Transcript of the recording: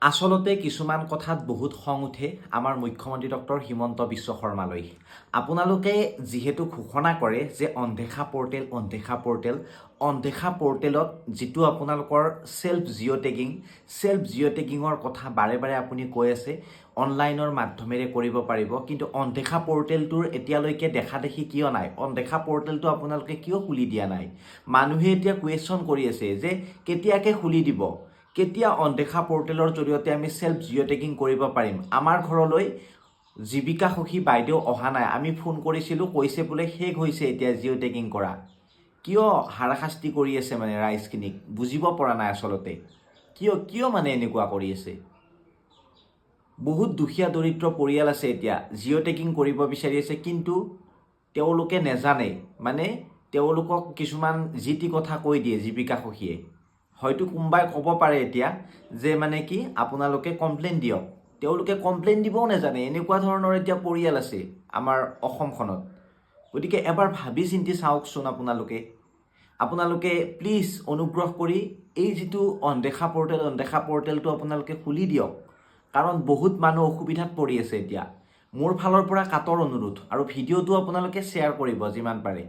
আচলতে কিছুমান কথাত বহুত খং উঠে আমাৰ মুখ্যমন্ত্ৰী ডক্টৰ হিমন্ত বিশ্ব শৰ্মালৈ। আপোনালোকে যিহেতু ঘোষণা কৰে যে অন্ধেখা পৰ্টেলত যিটো আপোনালোকৰ সেল্ফ জিঅ' টেগিঙৰ কথা বাৰে বাৰে আপুনি কৈ আছে অনলাইনৰ মাধ্যমেৰে কৰিব পাৰিব, কিন্তু অন্ধেখা পৰ্টেলটোৰ এতিয়ালৈকে দেখা দেখি কিয় নাই? অন্ধেখা পৰ্টেলটো আপোনালোকে কিয় খুলি দিয়া নাই? মানুহে এতিয়া কুৱেশ্যন কৰি আছে যে কেতিয়াকে খুলি দিব, কেতিয়া অন্ধেখা পৰ্টেলৰ জৰিয়তে আমি সেল্ফ জিঅ' টেগিং কৰিব পাৰিম। আমাৰ ঘৰলৈ জীৱিকা সখী বাইদেউ অহা নাই, আমি ফোন কৰিছিলোঁ, কৈছে বোলে শেষ হৈছে এতিয়া জিঅ' টেগিং কৰা। কিয় হাৰাশাস্তি কৰি আছে মানে ৰাইজখিনিক বুজিব পৰা নাই আচলতে। কিয় মানে এনেকুৱা কৰি আছে? বহুত দুখীয়া দৰিদ্ৰ পৰিয়াল আছে এতিয়া জিঅ' টেগিং কৰিব বিচাৰি আছে, কিন্তু তেওঁলোকে নেজানে, মানে তেওঁলোকক কিছুমান যি টি কথা কৈ দিয়ে জীৱিকা সখীয়ে। হয়তো কোনোবাই ক'ব পাৰে এতিয়া যে মানে কি আপোনালোকে কমপ্লেইন দিয়ক, তেওঁলোকে কমপ্লেইন দিবও নাজানে। এনেকুৱা ধৰণৰ এতিয়া পৰিয়াল আছে আমাৰ অসমখনত। গতিকে এবাৰ ভাবি চিন্তি চাওকচোন আপোনালোকে প্লিজ অনুগ্ৰহ কৰি এই যিটো অন্ধেখা পৰ্টেলটো আপোনালোকে খুলি দিয়ক, কাৰণ বহুত মানুহ অসুবিধাত পৰি আছে এতিয়া। মোৰ ফালৰ পৰা কাটৰ অনুৰোধ, আৰু ভিডিঅ'টো আপোনালোকে শ্বেয়াৰ কৰিব যিমান পাৰে।